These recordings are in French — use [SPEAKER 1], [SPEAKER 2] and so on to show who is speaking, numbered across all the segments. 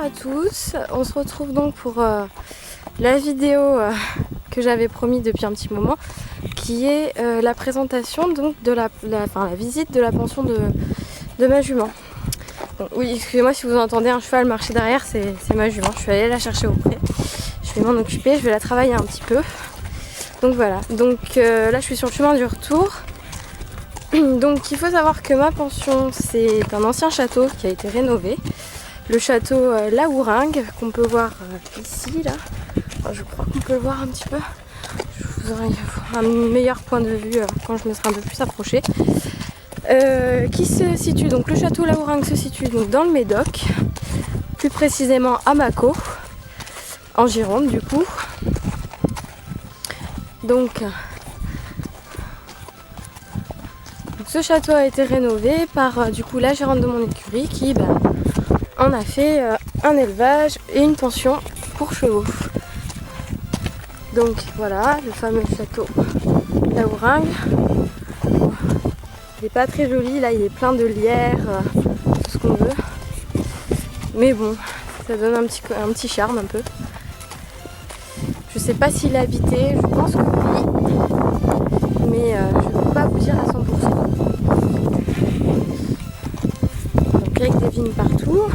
[SPEAKER 1] à tous, on se retrouve donc pour la vidéo que j'avais promis depuis un petit moment, qui est la présentation donc de la visite de la pension de ma jument. Donc, oui, excusez-moi si vous entendez un cheval marcher derrière, c'est ma jument, je suis allée la chercher au pré, je vais m'en occuper, je vais la travailler un petit peu. Donc voilà, donc là je suis sur le chemin du retour. Donc il faut savoir que ma pension, c'est un ancien château qui a été rénové. Le château La Houringue, qu'on peut voir ici, là. Enfin, je crois qu'on peut le voir un petit peu. Je vous aurai un meilleur point de vue quand je me serai un peu plus approchée. Qui se situe, donc le château La Houringue se situe donc dans le Médoc, plus précisément à Mâcon, en Gironde du coup. Donc ce château a été rénové par du coup la gérante de mon écurie qui en a fait un élevage et une pension pour chevaux. Donc voilà, le fameux château La Houringue. Il n'est pas très joli, là il est plein de lierre, tout ce qu'on veut. Mais bon, ça donne un petit charme un peu. Je sais pas s'il est habité, je pense que oui. Mais je ne peux pas vous dire à 100%. Donc avec des vignes partout.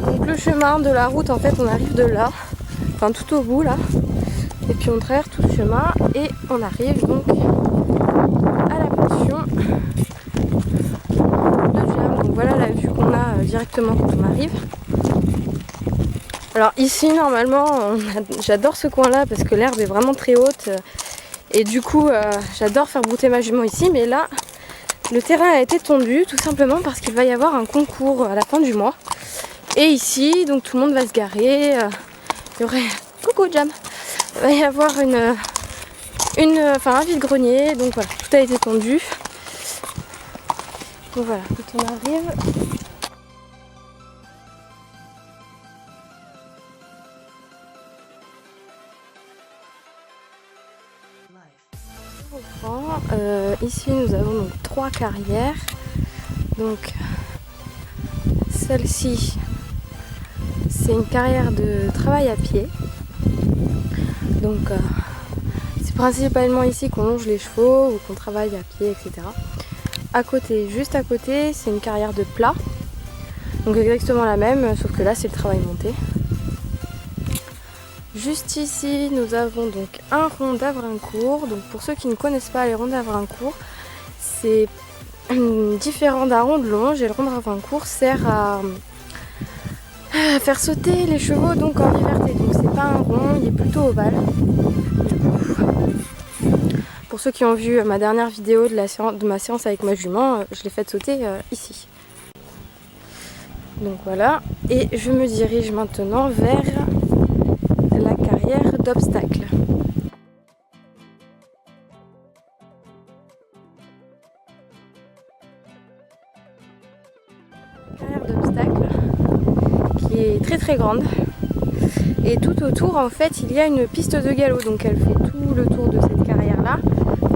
[SPEAKER 1] Donc le chemin de la route, en fait on arrive de là, enfin tout au bout là. Et puis on traverse tout le chemin et on arrive donc à la pension de Jam. Donc voilà la vue qu'on a directement quand on arrive. Alors ici normalement j'adore ce coin là parce que l'herbe est vraiment très haute et du coup j'adore faire brouter ma jument ici, mais là le terrain a été tondu tout simplement parce qu'il va y avoir un concours à la fin du mois. Et ici donc tout le monde va se garer, il y aurait... Coucou Jam. Il va y avoir un vide-grenier, donc voilà, tout a été tondu. Donc voilà, quand on arrive... ici nous avons donc 3 carrières. Donc celle-ci, c'est une carrière de travail à pied. Donc c'est principalement ici qu'on longe les chevaux ou qu'on travaille à pied, etc. À côté, juste à côté, c'est une carrière de plat. Donc exactement la même, sauf que là c'est le travail monté. Juste ici, nous avons donc un rond d'Avrincourt. Donc pour ceux qui ne connaissent pas les ronds d'Avrincourt, c'est différent d'un rond de longe, et le rond d'Avrincourt sert à faire sauter les chevaux donc en liberté. Donc c'est pas un rond, il est plutôt ovale. Pour ceux qui ont vu ma dernière vidéo de ma séance avec ma jument, je l'ai faite sauter ici. Donc voilà, et je me dirige maintenant vers la carrière d'obstacles. Carrière d'obstacles qui est très très grande. Et tout autour, en fait, il y a une piste de galop. Donc elle fait tout le tour de cette carrière-là,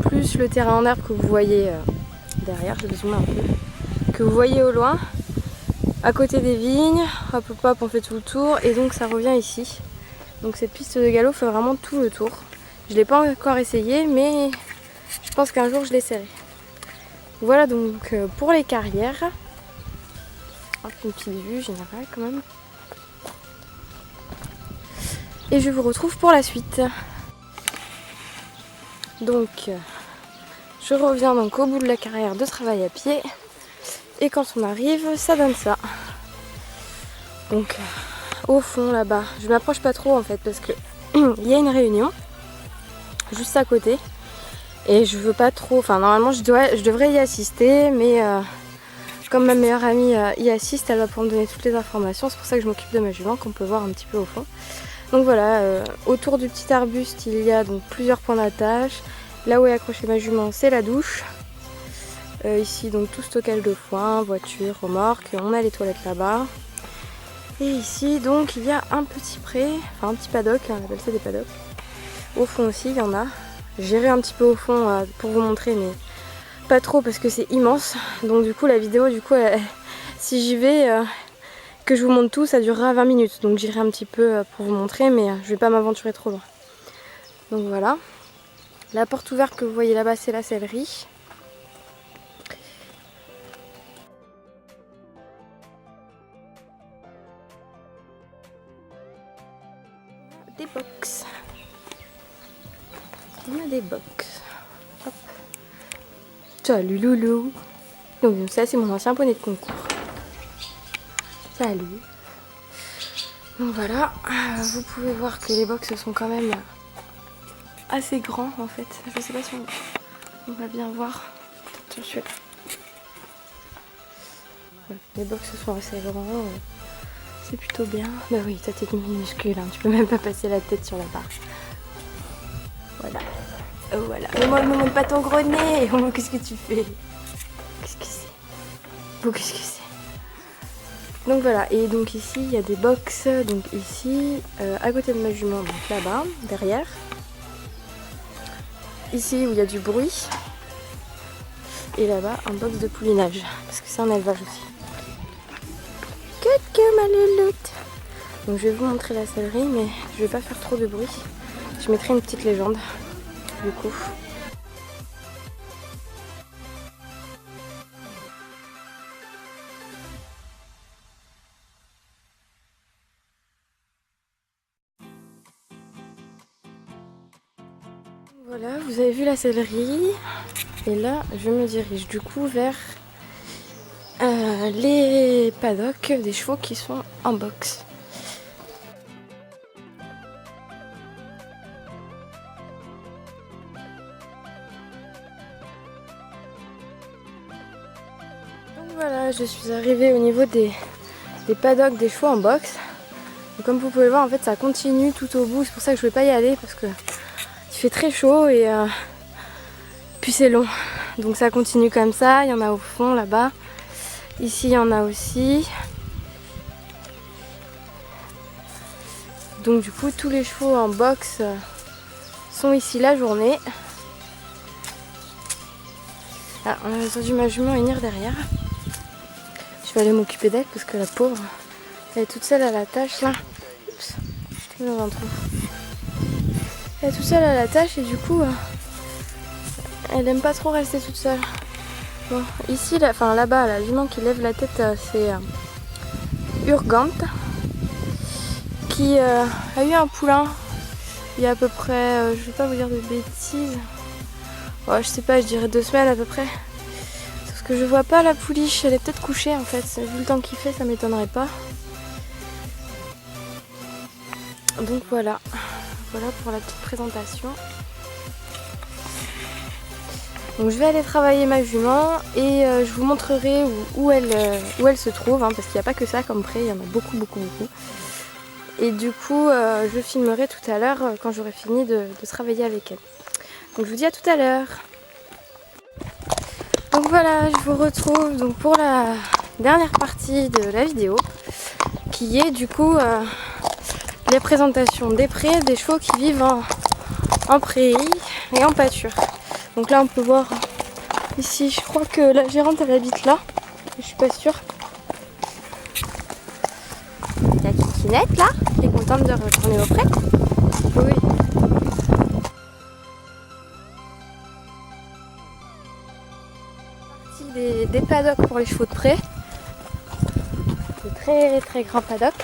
[SPEAKER 1] plus le terrain en herbe que vous voyez derrière, je vais zoomer un peu, que vous voyez au loin, à côté des vignes. Hop hop hop, on fait tout le tour et donc ça revient ici. Donc cette piste de galop fait vraiment tout le tour. Je ne l'ai pas encore essayé, mais je pense qu'un jour je l'essaierai. Voilà donc pour les carrières. Hop, une petite vue générale quand même. Et je vous retrouve pour la suite. Donc je reviens donc au bout de la carrière de travail à pied. Et quand on arrive, ça donne ça. Donc au fond là-bas, je m'approche pas trop en fait parce que il y a une réunion juste à côté. Et je veux pas trop, enfin normalement je devrais y assister, mais comme ma meilleure amie y assiste, elle va pouvoir me donner toutes les informations. C'est pour ça que je m'occupe de ma jument, qu'on peut voir un petit peu au fond. Donc voilà, autour du petit arbuste, il y a donc plusieurs points d'attache. Là où est accrochée ma jument, c'est la douche. Ici, donc tout stockage de foin, voiture, remorque. On a les toilettes là-bas. Et ici, donc, il y a un petit pré, enfin un petit paddock, on appelle ça des paddocks. Au fond aussi, il y en a. J'irai un petit peu au fond pour vous montrer, mais pas trop parce que c'est immense. Donc du coup la vidéo, si j'y vais, que je vous montre tout, ça durera 20 minutes. Donc j'irai un petit peu pour vous montrer, mais je vais pas m'aventurer trop loin. Donc voilà. La porte ouverte que vous voyez là-bas, c'est la sellerie. Des box. On a des box. Hop. Salut loulou. Donc ça c'est mon ancien poney de concours. Salut. Donc voilà, vous pouvez voir que les box sont quand même assez grands en fait. Je sais pas si on va bien voir. Tiens, je suis là. Voilà. Les box sont assez grands. C'est plutôt bien. Bah oui, ta tête minuscule, hein. Tu peux même pas passer la tête sur la barre. Voilà. Oh, voilà. Mais moi, me montre pas ton gros nez. Oh, qu'est-ce que tu fais? Qu'est-ce que c'est? Bon, qu'est-ce que c'est? Donc voilà. Et donc ici, il y a des box. Donc ici, à côté de ma jument, donc là-bas, derrière. Ici où il y a du bruit. Et là-bas, un box de poulinage. Parce que c'est un élevage aussi. Que ma louloute. Donc je vais vous montrer la sellerie, mais je vais pas faire trop de bruit. Je mettrai une petite légende, du coup. Voilà, vous avez vu la sellerie. Et là, je me dirige du coup vers les paddocks des chevaux qui sont en box. Donc voilà, je suis arrivée au niveau des paddocks des chevaux en box. Et comme vous pouvez voir, en fait, ça continue tout au bout. C'est pour ça que je ne vais pas y aller parce que il fait très chaud et puis c'est long. Donc ça continue comme ça. Il y en a au fond là-bas. Ici, il y en a aussi. Donc du coup, tous les chevaux en box sont ici la journée. Ah, on a entendu ma jument venir derrière. Je vais aller m'occuper d'elle parce que la pauvre, elle est toute seule à la tâche là. Oups, j'étais dans un trou. Elle est toute seule à la tâche et du coup, elle aime pas trop rester toute seule. Bon, ici, là-bas, la jument qui lève la tête, c'est Urgante, qui a eu un poulain il y a à peu près, je vais pas vous dire de bêtises, je sais pas, je dirais 2 semaines à peu près. Parce que je vois pas la pouliche, elle est peut-être couchée en fait, vu le temps qu'il fait, ça m'étonnerait pas. Donc voilà, voilà pour la petite présentation. Donc je vais aller travailler ma jument et je vous montrerai où elle se trouve, hein, parce qu'il n'y a pas que ça comme près, il y en a beaucoup. Et du coup je filmerai tout à l'heure quand j'aurai fini de travailler avec elle. Donc je vous dis à tout à l'heure. Donc voilà, je vous retrouve donc pour la dernière partie de la vidéo qui est du coup les présentations des prés, des chevaux qui vivent en prairie et en pâture. Donc là on peut voir ici, je crois que la gérante elle habite là, je suis pas sûre. La kikinette là, qui est contente de retourner au pré. Oui. Des paddocks pour les chevaux de pré. Des très grands paddocks.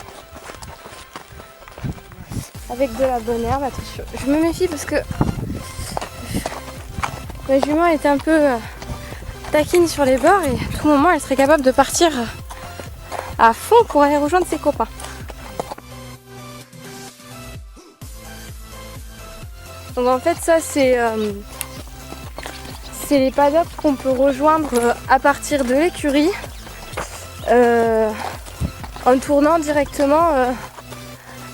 [SPEAKER 1] Avec de la bonne herbe, attention. Je me méfie parce que la jument est un peu taquine sur les bords et à tout moment elle serait capable de partir à fond pour aller rejoindre ses copains. Donc en fait ça c'est les paddocks qu'on peut rejoindre à partir de l'écurie en tournant directement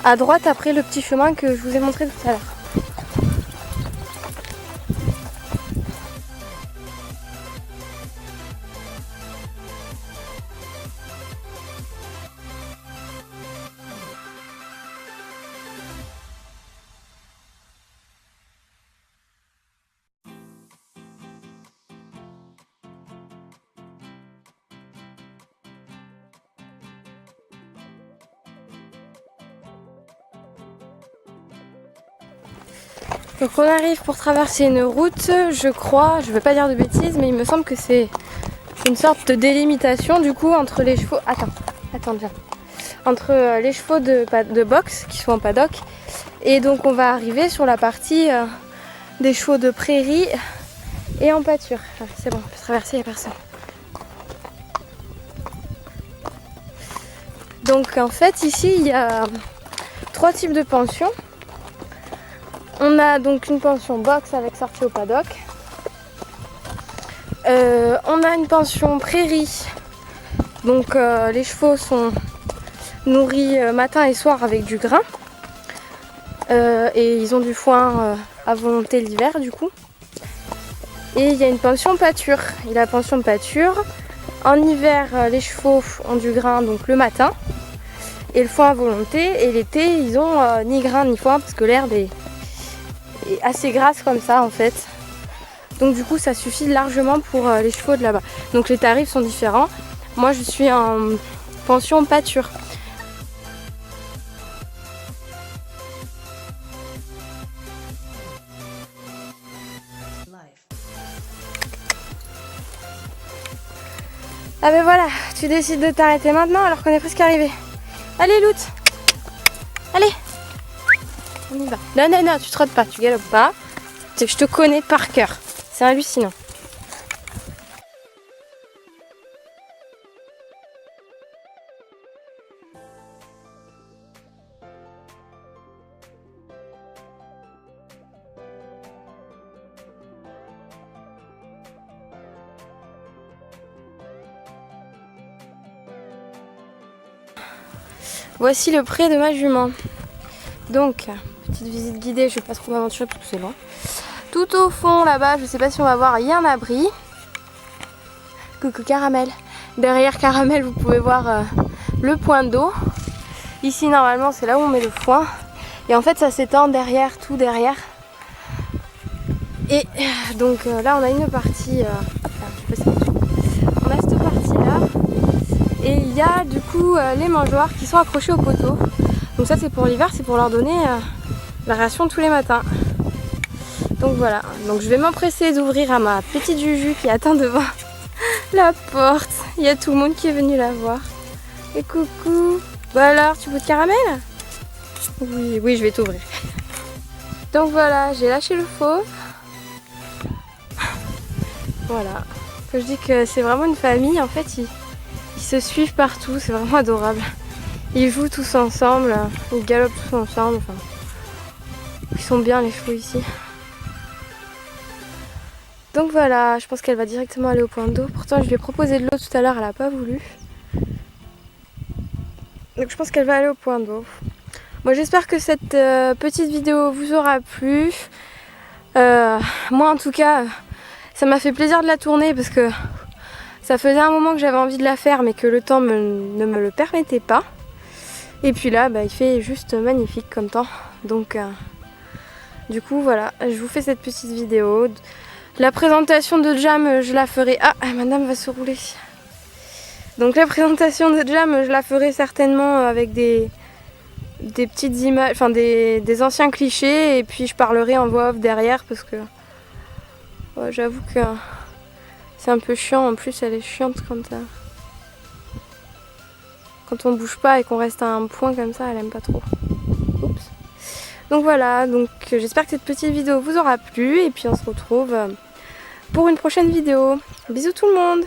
[SPEAKER 1] à droite après le petit chemin que je vous ai montré tout à l'heure. Donc on arrive pour traverser une route, je crois, je ne veux pas dire de bêtises, mais il me semble que c'est une sorte de délimitation du coup entre les chevaux. Attends, viens. Entre les chevaux de boxe qui sont en paddock. Et donc on va arriver sur la partie des chevaux de prairie et en pâture. Ah, c'est bon, on peut traverser, il n'y a personne. Donc en fait ici il y a 3 types de pensions. On a donc une pension box avec sortie au paddock. On a une pension prairie. Donc les chevaux sont nourris matin et soir avec du grain. Et ils ont du foin à volonté l'hiver du coup. Et il y a une pension pâture. Et la pension pâture, en hiver les chevaux ont du grain donc le matin. Et le foin à volonté. Et l'été ils ont ni grain ni foin parce que l'herbe est assez grasse comme ça en fait. Donc du coup ça suffit largement pour les chevaux de là-bas. Donc les tarifs sont différents. Moi je suis en pension pâture. Ah ben voilà, tu décides de t'arrêter maintenant alors qu'on est presque arrivé. Allez Lout, allez, on y va. Non, tu trottes pas, tu galopes pas. Je te connais par cœur, c'est hallucinant. Voici le pré de ma jument. Donc, petite visite guidée, je vais pas trop m'aventurer parce que c'est loin. Tout au fond là-bas, je sais pas si on va voir, il y a un abri. Coucou Caramel. Derrière Caramel, vous pouvez voir le point d'eau. Ici, normalement, c'est là où on met le foin. Et en fait, ça s'étend derrière, tout derrière. Et donc là, on a une partie. Hop là, je fais ça. On a cette partie-là. Et il y a du coup les mangeoires qui sont accrochés au poteau. Donc ça c'est pour l'hiver, c'est pour leur donner la ration tous les matins. Donc voilà, donc je vais m'empresser d'ouvrir à ma petite Juju qui attend devant la porte. Il y a tout le monde qui est venu la voir. Et coucou. Bah alors, tu veux de caramel? Oui, je vais t'ouvrir. Donc voilà, j'ai lâché le fauve. Voilà. Quand je dis que c'est vraiment une famille, en fait, ils se suivent partout, c'est vraiment adorable. Ils jouent tous ensemble, ils galopent tous ensemble. Enfin, ils sont bien les chevaux ici. Donc voilà, je pense qu'elle va directement aller au point d'eau. Pourtant, je lui ai proposé de l'eau tout à l'heure, elle n'a pas voulu. Donc je pense qu'elle va aller au point d'eau. Bon, j'espère que cette petite vidéo vous aura plu. Moi, en tout cas, ça m'a fait plaisir de la tourner parce que ça faisait un moment que j'avais envie de la faire mais que le temps ne me le permettait pas. Et puis là, il fait juste magnifique comme temps. Donc du coup voilà, je vous fais cette petite vidéo. La présentation de Jam, je la ferai... Ah, madame va se rouler. Donc la présentation de Jam, je la ferai certainement avec des petites images, enfin des anciens clichés. Et puis je parlerai en voix off derrière parce que j'avoue que... c'est un peu chiant, en plus elle est chiante quand on bouge pas et qu'on reste à un point comme ça, elle aime pas trop. Oups. Donc voilà, donc j'espère que cette petite vidéo vous aura plu et puis on se retrouve pour une prochaine vidéo. Bisous tout le monde!